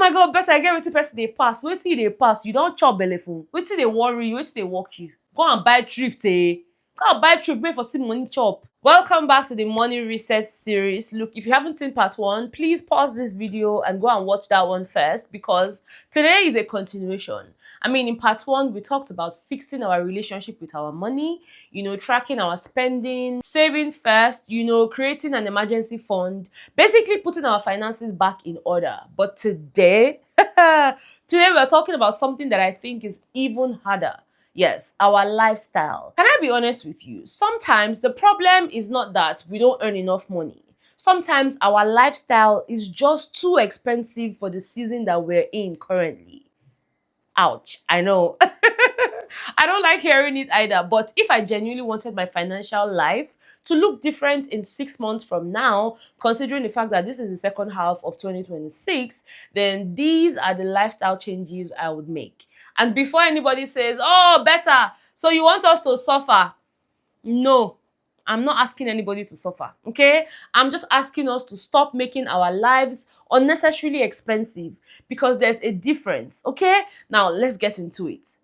my God, better I get wetin person dey pass. Wetin dey pass? You don't chop belle full. Wetin dey worry you? Wetin dey work you? Go and buy thrift, eh? Go and buy thrift, make for see money chop. Welcome back to the Money Reset series. Look, if you haven't seen part 1, please pause this video and go and watch that one first, because today is a continuation. I mean, in part 1, we talked about fixing our relationship with our money, tracking our spending, saving first, creating an emergency fund, basically putting our finances back in order. But today, today we're talking about something that I think is even harder. Yes, our lifestyle. Can I be honest with you? Sometimes the problem is not that we don't earn enough money. Sometimes our lifestyle is just too expensive for the season that we're in currently. Ouch, I know. I don't like hearing it either, but if I genuinely wanted my financial life to look different in 6 months from now, considering the fact that this is the second half of 2026, then these are the lifestyle changes I would make. And before anybody says, oh, Betha, so you want us to suffer? No, I'm not asking anybody to suffer, okay? I'm just asking us to stop making our lives unnecessarily expensive, because there's a difference, okay? Now, let's get into it.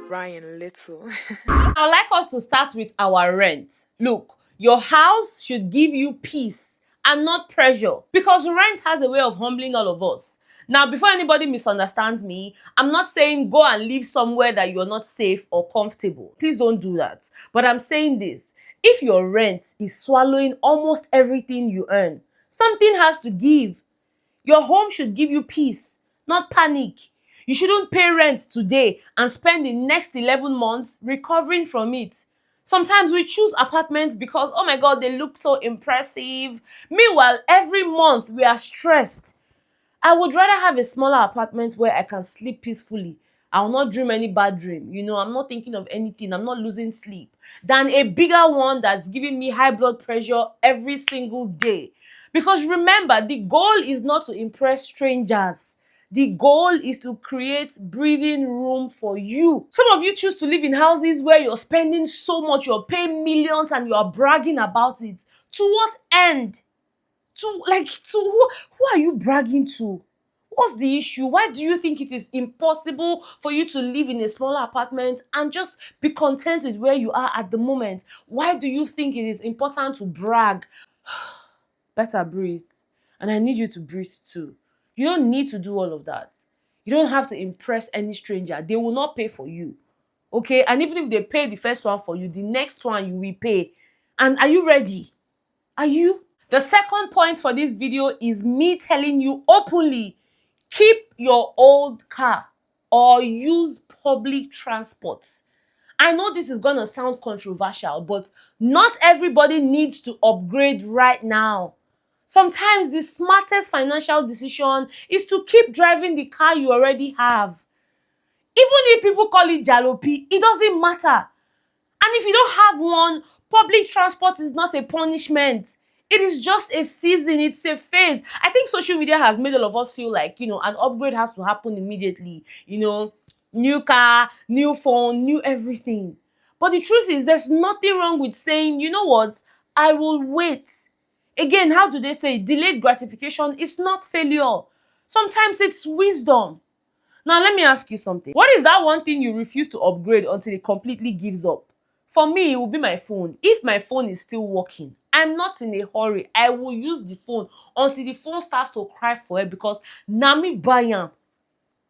Ryan Little. I'd like us to start with our rent. Look, your house should give you peace and not pressure, because rent has a way of humbling all of us. Now, before anybody misunderstands me, I'm not saying go and live somewhere that you're not safe or comfortable. Please don't do that. But I'm saying this: if your rent is swallowing almost everything you earn, something has to give. Your home should give you peace, not panic. You shouldn't pay rent today and spend the next 11 months recovering from it. Sometimes we choose apartments because, oh my God, they look so impressive. Meanwhile, every month we are stressed. I would rather have a smaller apartment where I can sleep peacefully. I will not dream any bad dream. I'm not thinking of anything. I'm not losing sleep. Than a bigger one that's giving me high blood pressure every single day. Because remember, the goal is not to impress strangers. The goal is to create breathing room for you. Some of you choose to live in houses where you're spending so much, you're paying millions and you are bragging about it. To what end? Who are you bragging to? What's the issue? Why do you think it is impossible for you to live in a smaller apartment and just be content with where you are at the moment? Why do you think it is important to brag? Better breathe. And I need you to breathe too. You don't need to do all of that. You don't have to impress any stranger. They will not pay for you. Okay? And even if they pay the first one for you, the next one you will pay. And are you ready? Are you? The second point for this video is me telling you openly, keep your old car or use public transport. I know this is going to sound controversial, but not everybody needs to upgrade right now. Sometimes the smartest financial decision is to keep driving the car you already have. Even if people call it jalopy, it doesn't matter. And if you don't have one, public transport is not a punishment. It is just a season. It's a phase. I think social media has made all of us feel like, an upgrade has to happen immediately. New car, new phone, new everything. But the truth is, there's nothing wrong with saying, you know what, I will wait. Again, how do they say? Delayed gratification is not failure. Sometimes it's wisdom. Now, let me ask you something. What is that one thing you refuse to upgrade until it completely gives up? For me, it will be my phone. If my phone is still working, I'm not in a hurry. I will use the phone until the phone starts to cry for it, because na me buy am.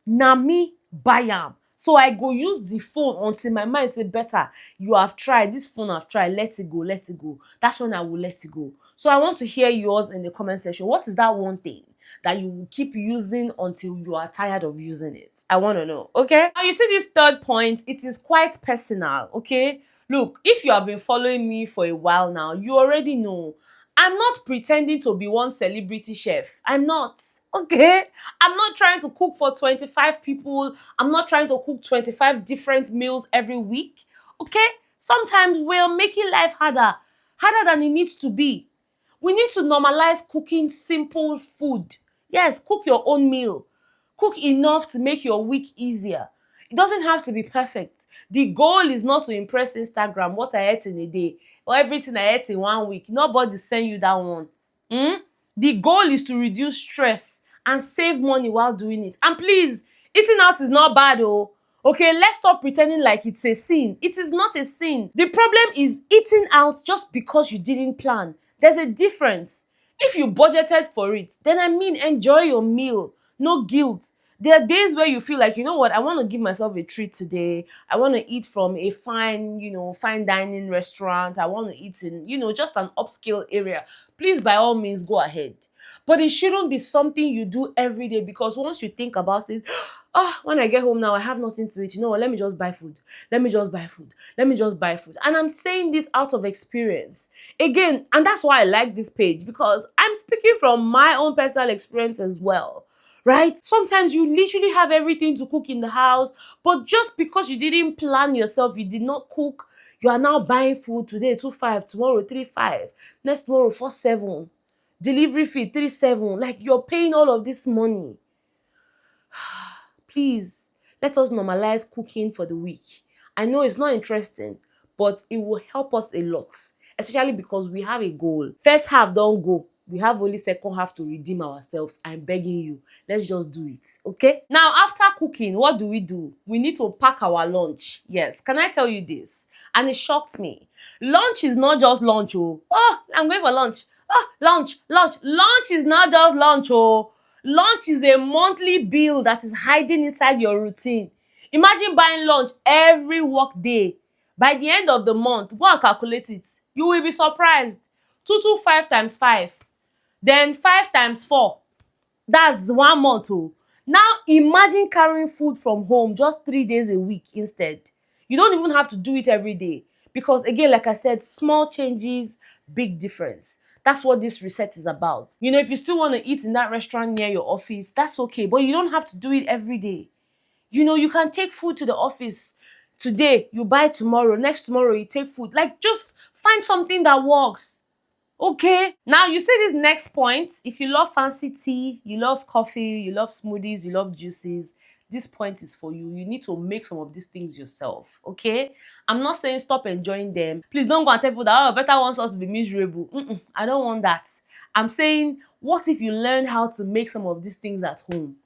Na me buy am. So I go use the phone until my mind say, better, you have tried, this phone have tried, let it go, let it go. That's when I will let it go. So I want to hear yours in the comment section. What is that one thing that you will keep using until you are tired of using it? I want to know, okay? Now you see this third point, it is quite personal, okay? Look, if you have been following me for a while now, you already know I'm not pretending to be one celebrity chef. I'm not, okay? I'm not trying to cook for 25 people. I'm not trying to cook 25 different meals every week, okay? Sometimes we're making life harder than it needs to be. We need to normalize cooking simple food. Yes, cook your own meal. Cook enough to make your week easier. It doesn't have to be perfect. The goal is not to impress Instagram what I ate in a day or everything I ate in 1 week. Nobody send you that one. The goal is to reduce stress and save money while doing it. And please, eating out is not bad oh. Okay, let's stop pretending like it's a sin. It is not a sin. The problem is eating out just because you didn't plan. There's a difference. If you budgeted for it, then I mean enjoy your meal. No guilt. There are days where you feel like, you know what, I want to give myself a treat today. I want to eat from a fine, fine dining restaurant. I want to eat in, just an upscale area. Please, by all means, go ahead. But it shouldn't be something you do every day, because once you think about it, oh, when I get home now, I have nothing to eat. You know what? Let me just buy food. Let me just buy food. Let me just buy food. And I'm saying this out of experience. Again, and that's why I like this page, because I'm speaking from my own personal experience as well. Right? Sometimes you literally have everything to cook in the house, but just because you didn't plan yourself, you did not cook, you are now buying food today 2.5, tomorrow 3.5, next tomorrow 4.7, delivery fee 3.7. Like, you're paying all of this money. Please, let us normalize cooking for the week. I know it's not interesting, but it will help us a lot, especially because we have a goal. First half don't go. We have only second half to redeem ourselves. I'm begging you. Let's just do it, okay? Now, after cooking, what do? We need to pack our lunch. Yes, can I tell you this? And it shocked me. Lunch is not just lunch, oh. Oh, I'm going for lunch. Oh, lunch. Lunch is not just lunch, oh. Lunch is a monthly bill that is hiding inside your routine. Imagine buying lunch every work day. By the end of the month, go and calculate it. You will be surprised. 225 times 5. Then 5 times 4. That's 1 month oh. Now imagine carrying food from home just 3 days a week instead. You don't even have to do it every day, because again, like I said, small changes, big difference. That's what this reset is about. If you still want to eat in that restaurant near your office, that's okay, but you don't have to do it every day. You can take food to the office today, you buy tomorrow, next tomorrow you take food. Like, just find something that works. Okay, now you see this next point. If you love fancy tea, you love coffee, you love smoothies, you love juices, this point is for you. You need to make some of these things yourself, okay? I'm not saying stop enjoying them. Please don't go and tell people that, oh, Betha wants us to be miserable. I don't want that. I'm saying, what if you learn how to make some of these things at home?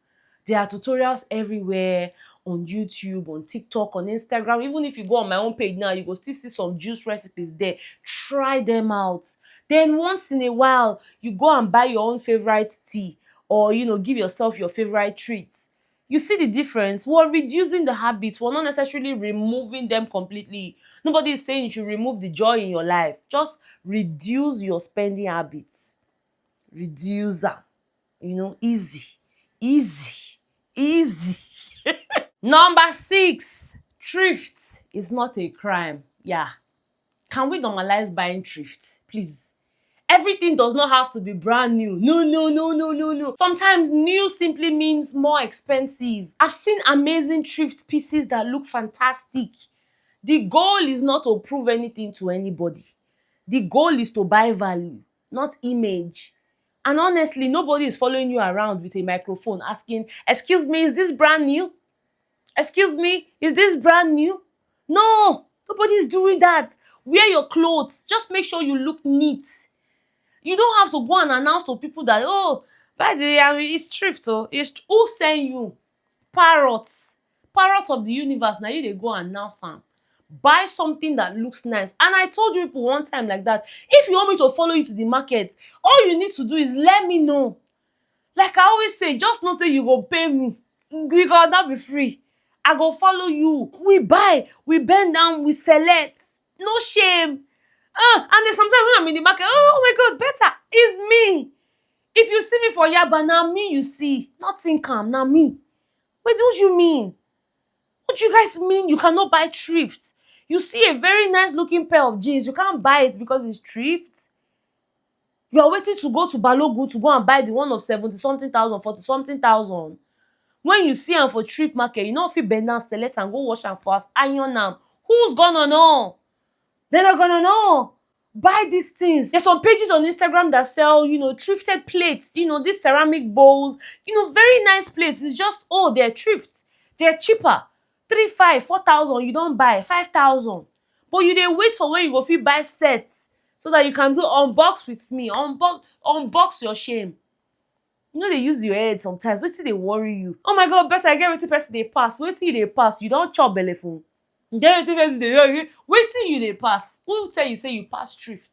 There are tutorials everywhere, on YouTube, on TikTok, on Instagram. Even if you go on my own page now, you go still see some juice recipes there. Try them out. Then once in a while, you go and buy your own favorite tea, or give yourself your favorite treat. You see the difference? We're reducing the habits. We're not necessarily removing them completely. Nobody is saying you should remove the joy in your life. Just reduce your spending habits. Reduce them. Easy. Number 6, thrift is not a crime. Yeah. Can we normalize buying thrift, please? Everything does not have to be brand new. No. Sometimes new simply means more expensive. I've seen amazing thrift pieces that look fantastic. The goal is not to prove anything to anybody. The goal is to buy value, not image. And honestly, nobody is following you around with a microphone asking, excuse me, is this brand new? Excuse me, is this brand new? No, nobody's doing that. Wear your clothes. Just make sure you look neat. You don't have to go and announce to people that, oh, by the way, it's thrift. So who send you? Parrots. Parrot of the universe. Now you they go and announce them. Buy something that looks nice. And I told you people one time like that, if you want me to follow you to the market, all you need to do is let me know. Like I always say, just know say you go pay me. We go not be free. I go follow you. We buy, we bend down, we select. No shame. And then sometimes when I'm in the market, oh my God, Betha, it's me. If you see me for Yaba, now me you see. Nothing calm, now me. What do you mean? What do you guys mean you cannot buy thrift? You see a very nice looking pair of jeans, you can't buy it because it's thrift. You are waiting to go to Balogun to go and buy the one of 70-something thousand, 40-something thousand. When you see am for thrift market, you know if you bend down, select and go wash am fast, iron am. Who's gonna know? They're not gonna know. Buy these things. There's some pages on Instagram that sell, thrifted plates, these ceramic bowls, very nice plates. It's just, oh, they're thrift. They're cheaper. 3, 5, 4,000 you don buy, 5,000. But you dey wait for when you go fit buy set so that you can do unbox with me, unbox your shame. You no dey use your head sometimes, wetin dey worry you? Oh my god, Betha, I get wetin person dey pass. Wetin you dey pass? You don chop belleful. You get wetin person dey do? Wetin you dey pass? Who tell you say you pass thrift?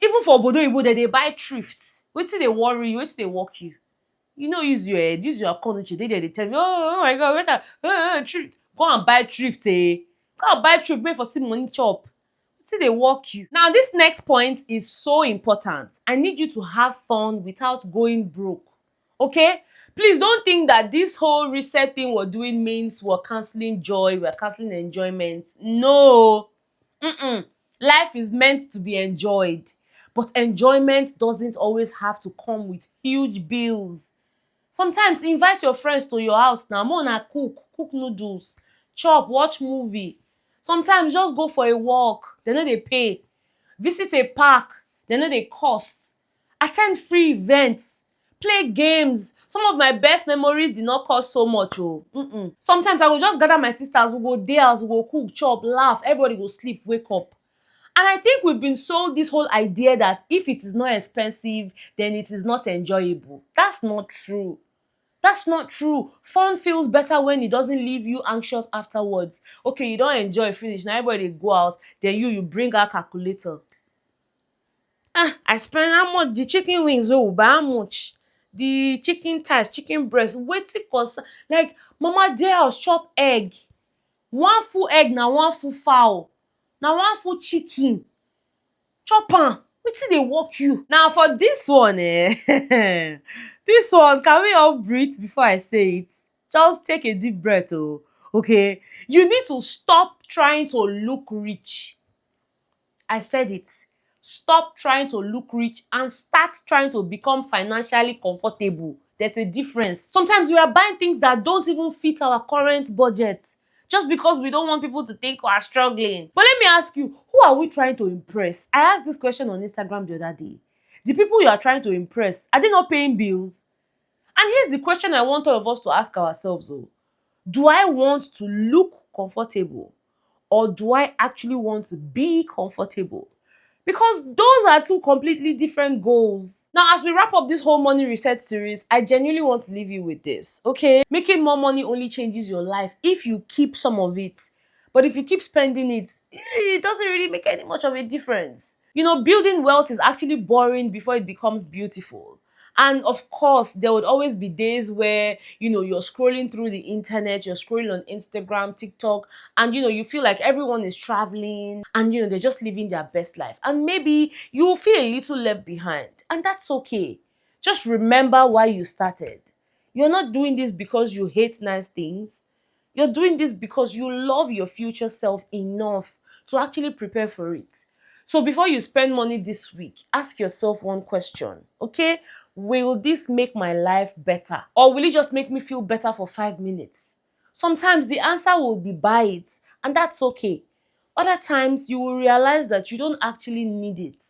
Even for obodo oyibo dem dey buy thrift. Wetin dey worry you? Wetin dey work you? You no use your head, use your akonuche. Dey there dey tell me, oh my god, Betha, thrift. Go and buy thrift, eh? Go and buy thrift make for see money chop. Wetin dey work you? Now this next point is so important. I need you to have fun without going broke. Okay? Please don't think that this whole reset thing we're doing means we're canceling joy, we're canceling enjoyment. No. Life is meant to be enjoyed. But enjoyment doesn't always have to come with huge bills. Sometimes invite your friends to your house now. Make una cook noodles, chop, watch movie. Sometimes just go for a walk, dem no dey pay. Visit a park, dem no dey cost. At ten d free events, play games. Some of my best memories did not cost so much oh. Sometimes I go just gather my sisters, we go dey house, we go cook, chop, laugh, everybody go sleep, wake up. And I think we've been sold this whole idea that if it is not expensive, then it is not enjoyable. That's not true. That's not true. Fun feels better when it doesn't leave you anxious afterwards. Okay, you don enjoy finish, na everybody dey go house, then you bring out calculator. I spend how much? The chicken wings wey we buy, how much? The chicken thighs, chicken breast, wetin concern? Like mama dey house chop egg. One full egg na one full fowl. Na one full chicken. Chop am. Wetin dey work you? Now for this one this one, can we all breathe before I say it? Just take a deep breath oh. Okay? You need to stop trying to look rich. I said it. Stop trying to look rich and start trying to become financially comfortable. There's a difference. Sometimes we are buying things that don't even fit our current budget just because we don't want people to think we are struggling. But let me ask you, who are we trying to impress? I asked this question on Instagram the other day. The people you are trying to impress, are they not paying bills? And here's the question I want all of us to ask ourselves oh. Do I want to look comfortable or do I actually want to be comfortable? Because those are two completely different goals. Now, as we wrap up this whole money reset series, I genuinely want to leave you with this, okay? Making more money only changes your life if you keep some of it. But if you keep spending it, it doesn't really make any much of a difference. You know, building wealth is actually boring before it becomes beautiful. And of course, there would always be days where, you're scrolling through the internet, you're scrolling on Instagram, TikTok, and, you feel like everyone is traveling and, they're just living their best life. And maybe you feel a little left behind. And that's okay. Just remember why you started. You're not doing this because you hate nice things. You're doing this because you love your future self enough to actually prepare for it. So before you spend money this week, ask yourself one question, okay? Will this make my life better? Or will it just make me feel better for 5 minutes? Sometimes the answer will be buy it, and that's okay. Other times you will realize that you don't actually need it.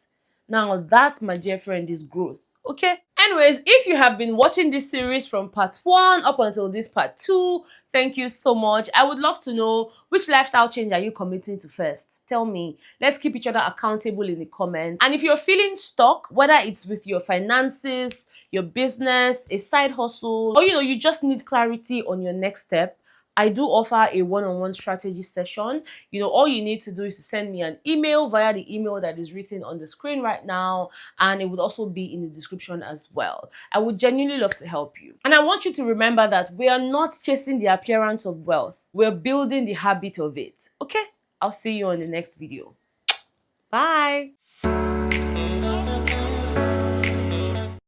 Now that, my dear friend, is growth. Okay? Anyways, if you have been watching this series from part 1 up until this part 2, thank you so much. I would love to know, which lifestyle change are you committing to first? Tell me. Let's keep each other accountable in the comments. And if you're feeling stuck, whether it's with your finances, your business, a side hustle, or you just need clarity on your next step, I do offer a one-on-one strategy session. All you need to do is to send me an email via the email that is written on the screen right now, and it would also be in the description as well. I would genuinely love to help you. And I want you to remember that we are not chasing the appearance of wealth. We're building the habit of it. Okay? I'll see you on the next video. Bye.